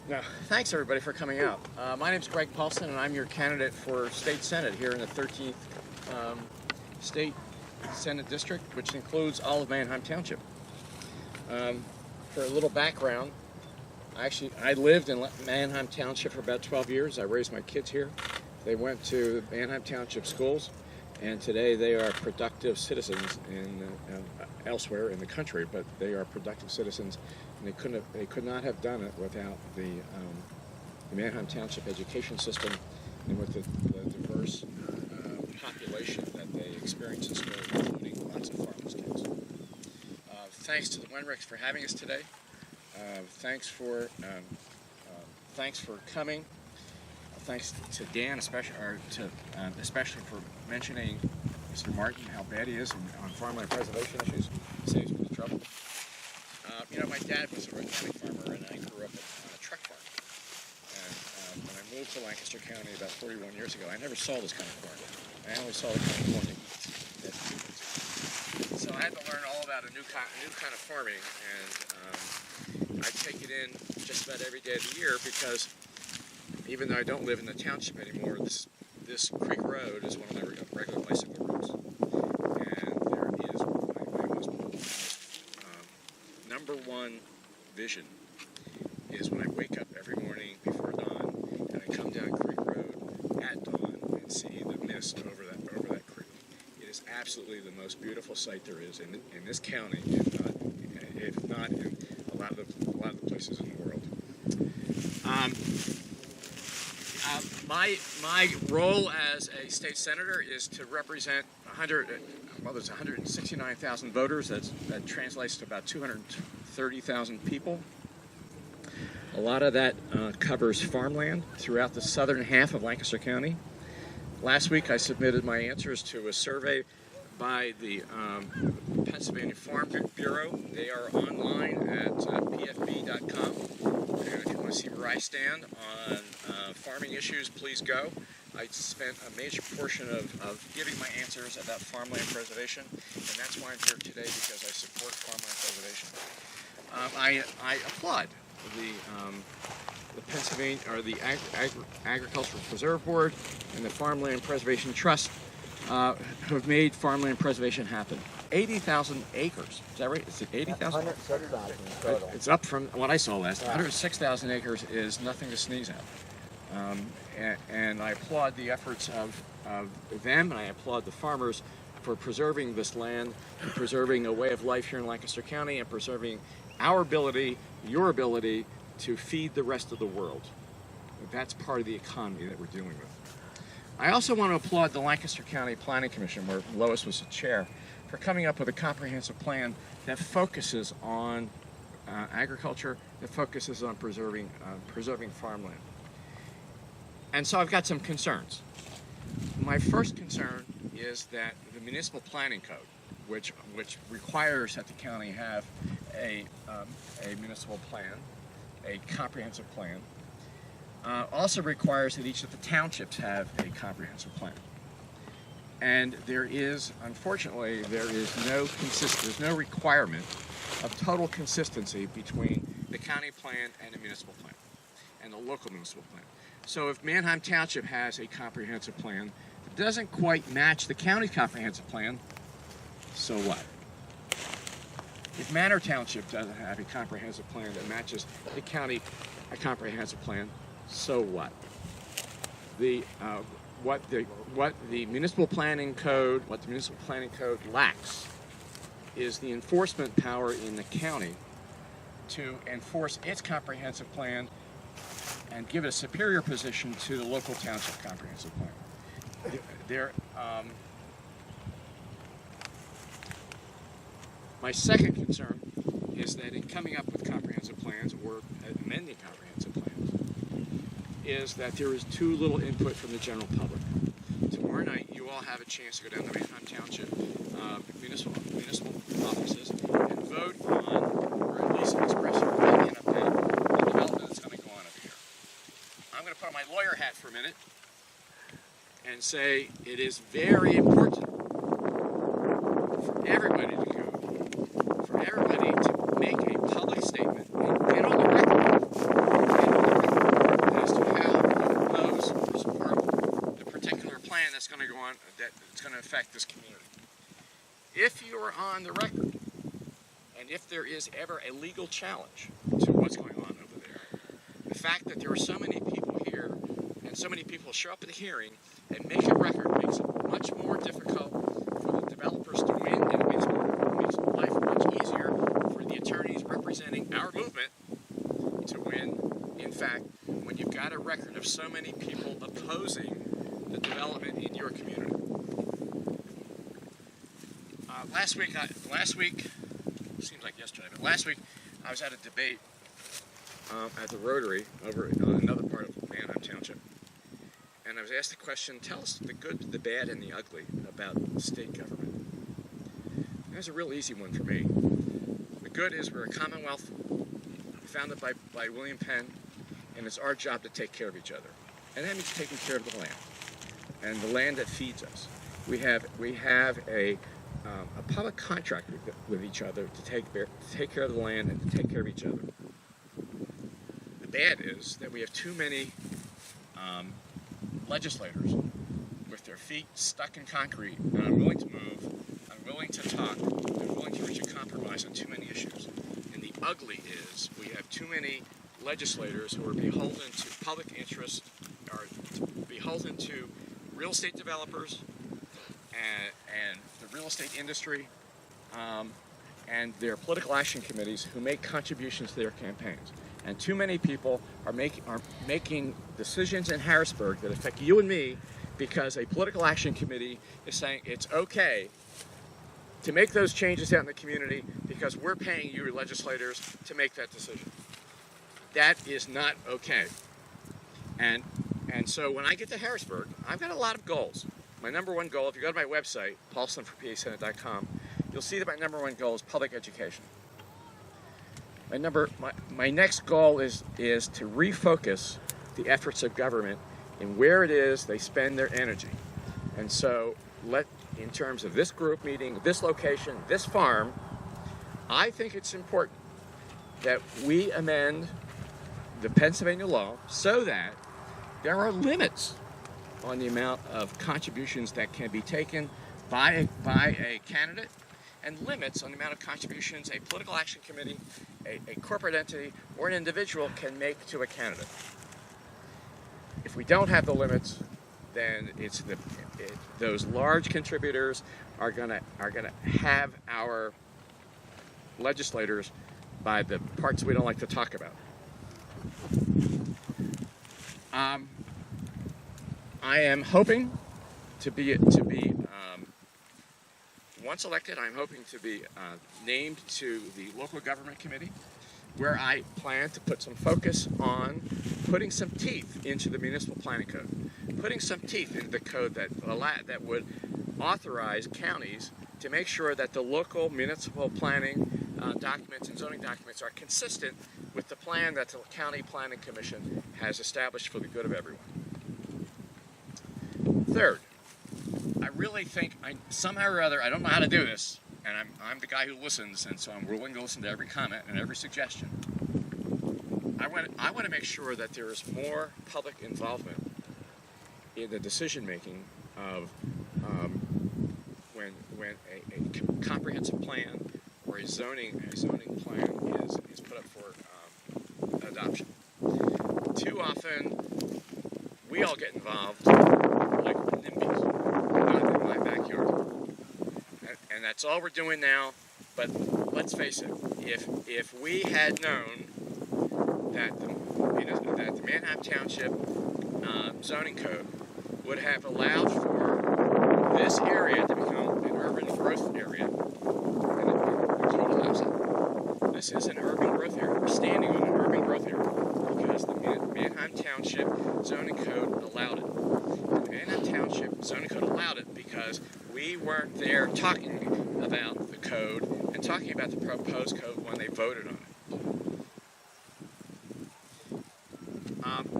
Now, thanks everybody for coming out. My name is Greg Paulson, and I'm your candidate for State Senate here in the 13th State Senate District, which includes all of Manheim Township. For a little background, I lived in Manheim Township for about 12 years. I raised my kids here. They went to Manheim Township schools, and today they are productive citizens elsewhere in the country, but they are productive citizens, and they could not have done it without the Manheim Township education system and with the diverse population that they experience in school, including lots of farmers' kids. Thanks to the Wenricks for having us today. Thanks for coming. Thanks to Dan, especially for mentioning Mr. Martin, how bad he is on farmland preservation issues. Saves me the trouble. My dad was an organic farmer, and I grew up on a truck farm. And when I moved to Lancaster County about 41 years ago, I never saw this kind of corn. I only saw the kind of corn you eat. So I had to learn all about a new kind of farming, and I take it in just about every day of the year because even though I don't live in the township anymore, this creek road is one of my regular bicycle routes. And there is my most number one vision is when I wake up every morning before dawn and I come down Creek Road at dawn and see the mist over that creek. It is absolutely the most beautiful sight there is in this county, if not in a lot of the places in the world. My role as a state senator is to represent there's 169,000 voters. That translates to about 230,000 people. A lot of that covers farmland throughout the southern half of Lancaster County. Last week I submitted my answers to a survey by the Pennsylvania Farm Bureau. They are online at pfb.com. And if you want to see where I stand on farming issues, please go. I spent a major portion of giving my answers about farmland preservation, and that's why I'm here today, because I support farmland preservation. I applaud the Pennsylvania, or the Agricultural Preserve Board and the Farmland Preservation Trust who have made farmland preservation happen. 80,000 acres. Is that right? Is it 80,000? 106,000 total. It's up from what I saw last. 106,000 acres is nothing to sneeze at. And I applaud the efforts of them, and I applaud the farmers for preserving this land, and preserving a way of life here in Lancaster County, and preserving our ability, your ability, to feed the rest of the world. That's part of the economy that we're dealing with. I also want to applaud the Lancaster County Planning Commission, where Lois was the chair, for coming up with a comprehensive plan that focuses on agriculture, that focuses on preserving farmland. And so I've got some concerns. My first concern is that the municipal planning code, which requires that the county have a municipal plan, a comprehensive plan, also requires that each of the townships have a comprehensive plan. And unfortunately, there's no requirement of total consistency between the county plan and the municipal plan, and the local municipal plan. So if Manheim Township has a comprehensive plan that doesn't quite match the county comprehensive plan, so what? If Manor Township doesn't have a comprehensive plan that matches the county comprehensive plan, so what? What the municipal planning code lacks is the enforcement power in the county to enforce its comprehensive plan and give a superior position to the local township comprehensive plan. My second concern is that in coming up with comprehensive plans, or amending comprehensive plans, is that there is too little input from the general public. Tomorrow night, you all have a chance to go down to Manheim Township municipal offices and vote on, or at least express your opinion about the development that's going to go on up here. I'm going to put on my lawyer hat for a minute and say it is very important for everybody to make a public statement and get on the record affect this community. If you are on the record, and if there is ever a legal challenge to what's going on over there, the fact that there are so many people here and so many people show up at the hearing and make a record makes it much more difficult for the developers to win, and it makes life much easier for the attorneys representing our movement to win. In fact, when you've got a record of so many people opposing the development in your community. Last week, seems like yesterday, but last week I was at a debate at the Rotary over in another part of Manheim Township. And I was asked the question, tell us the good, the bad, and the ugly about state government. And that's a real easy one for me. The good is we're a commonwealth founded by William Penn, and it's our job to take care of each other. And that means taking care of the land, and the land that feeds us. We have a public contract with each other to take care of the land and to take care of each other. The bad is that we have too many legislators with their feet stuck in concrete and unwilling to move, unwilling to talk, unwilling to reach a compromise on too many issues. And the ugly is we have too many legislators who are beholden to public interest, are beholden to real estate developers and the real estate industry, and their political action committees who make contributions to their campaigns. And too many people are making decisions in Harrisburg that affect you and me because a political action committee is saying it's okay to make those changes out in the community because we're paying you legislators to make that decision. That is not okay. And so when I get to Harrisburg, I've got a lot of goals. My number one goal, if you go to my website, paulsonforpasenate.com, you'll see that my number one goal is public education. My next goal is to refocus the efforts of government in where it is they spend their energy. And so in terms of this group meeting, this location, this farm, I think it's important that we amend the Pennsylvania law so that there are limits on the amount of contributions that can be taken by a candidate, and limits on the amount of contributions a political action committee, a corporate entity, or an individual can make to a candidate. If we don't have the limits, then those large contributors are gonna have our legislators by the parts we don't like to talk about. I am hoping to be once elected, I'm hoping to be named to the local government committee, where I plan to put some focus on putting some teeth into the municipal planning code, putting some teeth into the code that would authorize counties to make sure that the local municipal planning documents and zoning documents are consistent with the plan that the County Planning Commission has established for the good of everyone. Third, I really think somehow or other, I don't know how to do this, and I'm the guy who listens, and so I'm willing to listen to every comment and every suggestion. I want to make sure that there is more public involvement in the decision making of when a comprehensive plan or a zoning plan is put up for adoption. Too often, we all get involved like NIMBYs in my backyard, and that's all we're doing now. But let's face it: if we had known that the Manheim Township zoning code would have allowed for this area to become an urban growth area, and the total opposite. This is an urban growth area. We're standing on an urban growth area because the Manheim Township zoning code allowed it. The Manheim Township zoning code allowed it because we weren't there talking about the code and talking about the proposed code when they voted on it.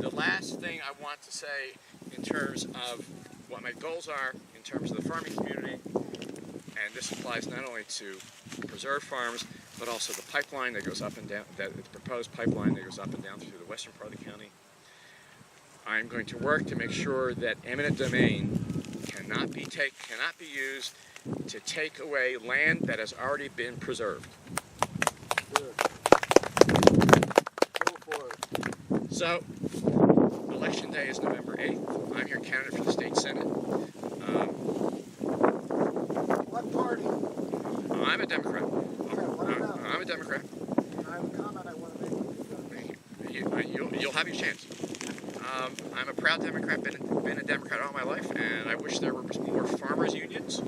The last thing I want to say in terms of what my goals are in terms of the farming community, and this applies not only to preserve farms, but also the pipeline that goes up and down, the proposed pipeline that goes up and down through the western part of the county. I'm going to work to make sure that eminent domain cannot cannot be used to take away land that has already been preserved. Good. Go for it. So, Election Day is November 8th. I'm your candidate for the state senate. What party? I'm a Democrat. Okay, what about? I'm a Democrat. I have a comment I want to make. You'll have your chance. I'm a proud Democrat, been a Democrat all my life, and I wish there were more farmers unions,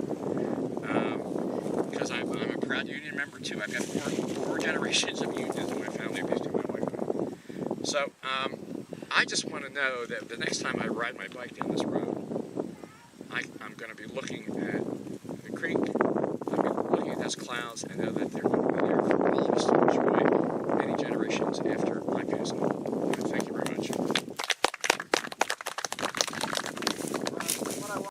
because I'm a proud union member too. I've got four generations of unions in my family based on my wife. So I just want to know that the next time I ride my bike down this road, I'm going to be looking at the creek, I'm going to be looking at those clouds, and know that they're going to be there for all of us to enjoy.